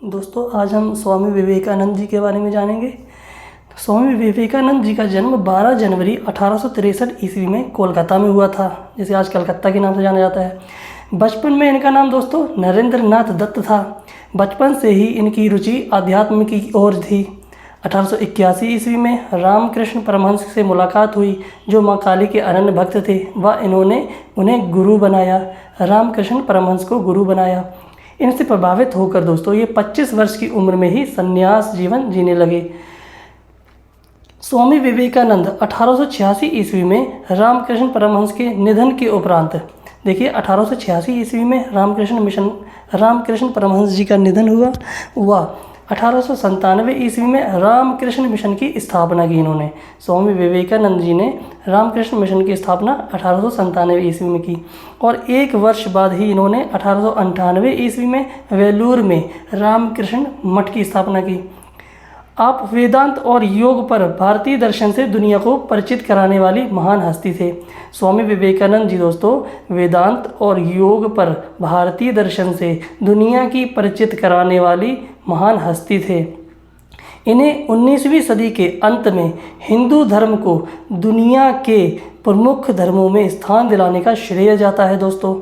दोस्तों आज हम स्वामी विवेकानंद जी के बारे में जानेंगे। स्वामी विवेकानंद जी का जन्म 12 जनवरी 1863 ईस्वी में कोलकाता में हुआ था, जिसे आज कलकत्ता के नाम से जाना जाता है। बचपन में इनका नाम दोस्तों नरेंद्र नाथ दत्त था। बचपन से ही इनकी रुचि अध्यात्म की ओर थी। 1881 ईस्वी में रामकृष्ण परमहंस से मुलाकात हुई, जो माँ काली के अनन्य भक्त थे। वह इन्होंने उन्हें गुरु बनाया, रामकृष्ण परमहंस को गुरु बनाया। इनसे प्रभावित होकर दोस्तों ये 25 वर्ष की उम्र में ही संन्यास जीवन जीने लगे। स्वामी विवेकानंद 1886 ईस्वी में रामकृष्ण परमहंस के निधन के उपरांत, देखिए 1886 ईस्वी में रामकृष्ण परमहंस जी का निधन हुआ। 1897 ईस्वी में रामकृष्ण मिशन की स्थापना की इन्होंने। स्वामी विवेकानंद जी ने रामकृष्ण मिशन की स्थापना 1897 ईस्वी में की और एक वर्ष बाद ही इन्होंने 1898 ईस्वी में वेलूर में रामकृष्ण मठ की स्थापना की। आप वेदांत और योग पर भारतीय दर्शन से दुनिया को परिचित कराने वाली महान हस्ती थे। स्वामी विवेकानंद जी दोस्तों वेदांत और योग पर भारतीय दर्शन से दुनिया की परिचित कराने वाली महान हस्ती थे। इन्हें 19वीं सदी के अंत में हिंदू धर्म को दुनिया के प्रमुख धर्मों में स्थान दिलाने का श्रेय जाता है दोस्तों।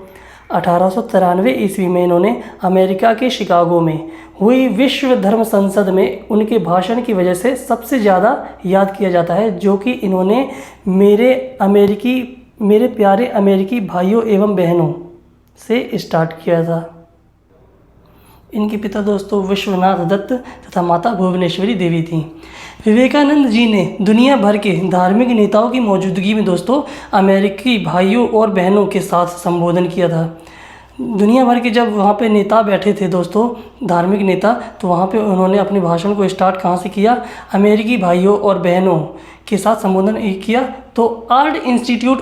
1893 ईस्वी में इन्होंने अमेरिका के शिकागो में हुई विश्व धर्म संसद में उनके भाषण की वजह से सबसे ज़्यादा याद किया जाता है, जो कि इन्होंने मेरे प्यारे अमेरिकी भाइयों एवं बहनों से स्टार्ट किया था। इनके पिता दोस्तों विश्वनाथ दत्त तथा माता भुवनेश्वरी देवी थीं। विवेकानंद जी ने दुनिया भर के धार्मिक नेताओं की मौजूदगी में दोस्तों अमेरिकी भाइयों और बहनों के साथ संबोधन किया था। दुनिया भर के जब वहाँ पे नेता बैठे थे दोस्तों, धार्मिक नेता, तो वहाँ पे उन्होंने अपने भाषण को स्टार्ट कहाँ से किया? अमेरिकी भाइयों और बहनों के साथ संबोधन किया। तो आर्ट इंस्टीट्यूट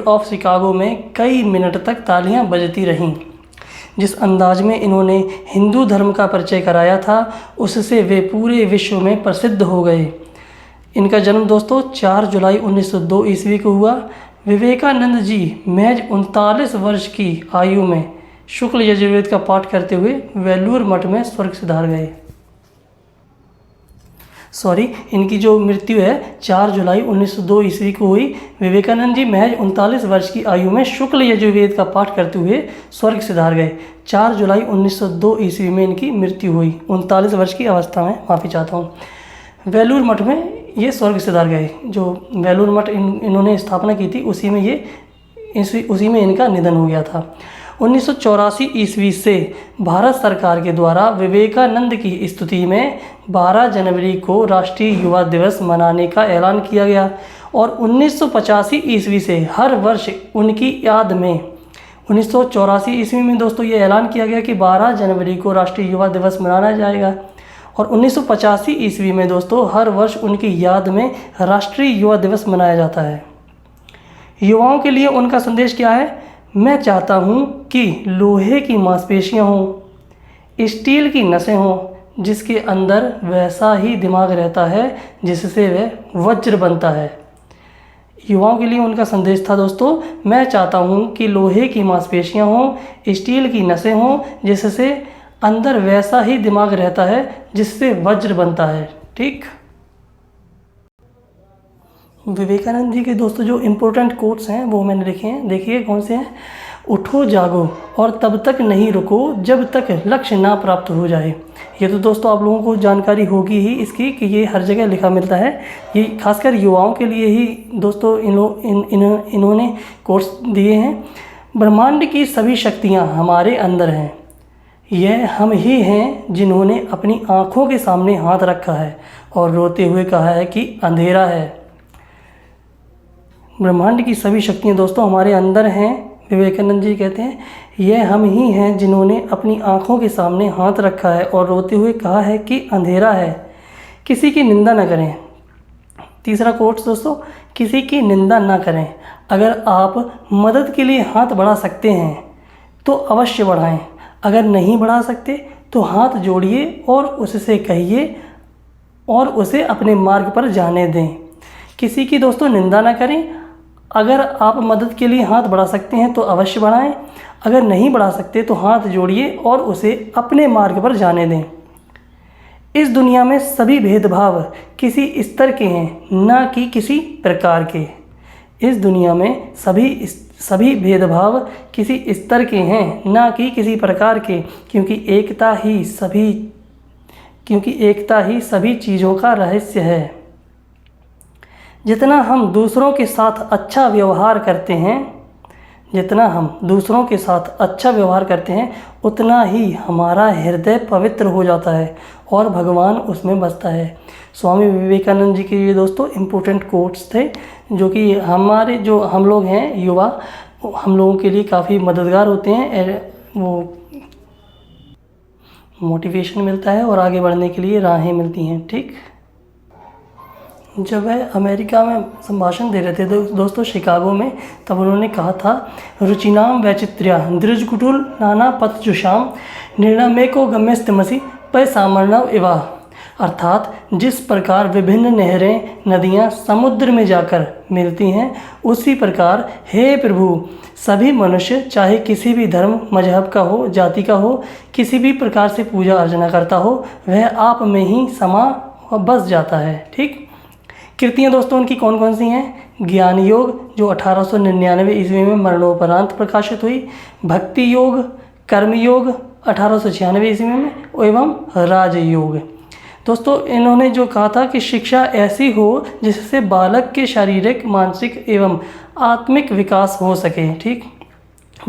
ऑफ शिकागो में कई मिनट तक तालियां बजती रहीं। जिस अंदाज में इन्होंने हिंदू धर्म का परिचय कराया था, उससे वे पूरे विश्व में प्रसिद्ध हो गए। इनका जन्म दोस्तों 4 जुलाई 1902 ईस्वी को हुआ। विवेकानंद जी महज 39 वर्ष की आयु में शुक्ल यजुर्वेद का पाठ करते हुए वेलूर मठ में स्वर्ग सिधार गए। इनकी जो मृत्यु है 4 जुलाई 1902 ईस्वी को हुई। विवेकानंद जी महज 39 वर्ष की आयु में शुक्ल यजुर्वेद का पाठ करते हुए स्वर्ग सिधार गए। 4 जुलाई 1902 ईस्वी में इनकी मृत्यु हुई, 39 वर्ष की अवस्था में, माफ़ी चाहता हूँ। वेलूर मठ में ये स्वर्ग सिधार गए। जो वेलूर मठ इन्होंने स्थापना की थी, उसी में इनका निधन हो गया था। 1984 ईस्वी से भारत सरकार के द्वारा विवेकानंद की स्तुति में 12 जनवरी को राष्ट्रीय युवा दिवस मनाने का ऐलान किया गया और 1985 ईस्वी से हर वर्ष उनकी याद में 1984 ईस्वी में दोस्तों ये ऐलान किया गया कि 12 जनवरी को राष्ट्रीय युवा दिवस मनाया जाएगा और 1985 ईस्वी में दोस्तों हर वर्ष उनकी याद में राष्ट्रीय युवा दिवस मनाया जाता है। युवाओं के लिए उनका संदेश क्या है? मैं चाहता हूँ कि लोहे की मांसपेशियाँ हों, स्टील की नसें हों, जिसके अंदर वैसा ही दिमाग रहता है जिससे वह वज्र बनता है। युवाओं के लिए उनका संदेश था दोस्तों, मैं चाहता हूँ कि लोहे की मांसपेशियाँ हों, स्टील की नसें हों, जिससे अंदर वैसा ही दिमाग रहता है जिससे वज्र बनता है। ठीक। विवेकानंद जी के दोस्तों जो इम्पोर्टेंट कोट्स हैं वो मैंने लिखे हैं, देखिए कौन से हैं। उठो जागो और तब तक नहीं रुको जब तक लक्ष्य ना प्राप्त हो जाए। ये तो दोस्तों आप लोगों को जानकारी होगी ही इसकी कि ये हर जगह लिखा मिलता है। ये खासकर युवाओं के लिए ही दोस्तों इन्होंने कोट्स दिए हैं। ब्रह्मांड की सभी शक्तियाँ हमारे अंदर हैं। यह हम ही हैं जिन्होंने अपनी आँखों के सामने हाथ रखा है और रोते हुए कहा है कि अंधेरा है। ब्रह्मांड की सभी शक्तियाँ दोस्तों हमारे अंदर हैं। विवेकानंद जी कहते हैं यह हम ही हैं जिन्होंने अपनी आँखों के सामने हाथ रखा है और रोते हुए कहा है कि अंधेरा है। किसी की निंदा न करें। तीसरा कोट्स दोस्तों, किसी की निंदा न करें। अगर आप मदद के लिए हाथ बढ़ा सकते हैं तो अवश्य बढ़ाएं। अगर नहीं बढ़ा सकते तो हाथ जोड़िए और उससे कहिए और उसे अपने मार्ग पर जाने दें। किसी की दोस्तों निंदा ना करें। अगर आप मदद के लिए हाथ बढ़ा सकते हैं तो अवश्य बढ़ाएं, अगर नहीं बढ़ा सकते तो हाथ जोड़िए और उसे अपने मार्ग पर जाने दें। इस दुनिया में सभी भेदभाव किसी स्तर के हैं, ना कि किसी प्रकार के। इस दुनिया में सभी भेदभाव किसी स्तर के हैं, ना कि किसी प्रकार के, क्योंकि एकता ही सभी चीज़ों का रहस्य है। जितना हम दूसरों के साथ अच्छा व्यवहार करते हैं, उतना ही हमारा हृदय पवित्र हो जाता है और भगवान उसमें बसता है। स्वामी विवेकानंद जी के ये दोस्तों इम्पोर्टेंट कोट्स थे, जो कि हम लोग हैं युवा, हम लोगों के लिए काफ़ी मददगार होते हैं। वो मोटिवेशन मिलता है और आगे बढ़ने के लिए राहें मिलती हैं। ठीक, जब वह अमेरिका में संभाषण दे रहे थे दोस्तों शिकागो में, तब उन्होंने कहा था, रुचिनाम वैचित्र्या दृजकुटुल नाना पथजुषाम निर्णमेको गम्यस्तमसि पै सामर्णव इवा। अर्थात जिस प्रकार विभिन्न नहरें, नदियाँ समुद्र में जाकर मिलती हैं, उसी प्रकार हे प्रभु सभी मनुष्य, चाहे किसी भी धर्म मजहब का हो, जाति का हो, किसी भी प्रकार से पूजा अर्चना करता हो, वह आप में ही समा बस जाता है। ठीक, कृतियाँ दोस्तों उनकी कौन कौन सी हैं? ज्ञान योग, जो 1899 ईस्वी में मरणोपरांत प्रकाशित हुई, भक्ति योग, कर्म योग 1896 ईस्वी में, एवं राजयोग। दोस्तों इन्होंने जो कहा था कि शिक्षा ऐसी हो जिससे बालक के शारीरिक, मानसिक एवं आत्मिक विकास हो सके। ठीक,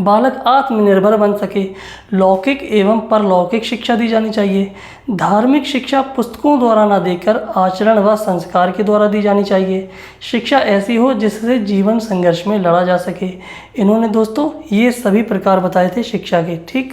बालक आत्मनिर्भर बन सके। लौकिक एवं परलौकिक शिक्षा दी जानी चाहिए। धार्मिक शिक्षा पुस्तकों द्वारा न देकर आचरण व संस्कार के द्वारा दी जानी चाहिए। शिक्षा ऐसी हो जिससे जीवन संघर्ष में लड़ा जा सके। इन्होंने दोस्तों ये सभी प्रकार बताए थे शिक्षा के। ठीक।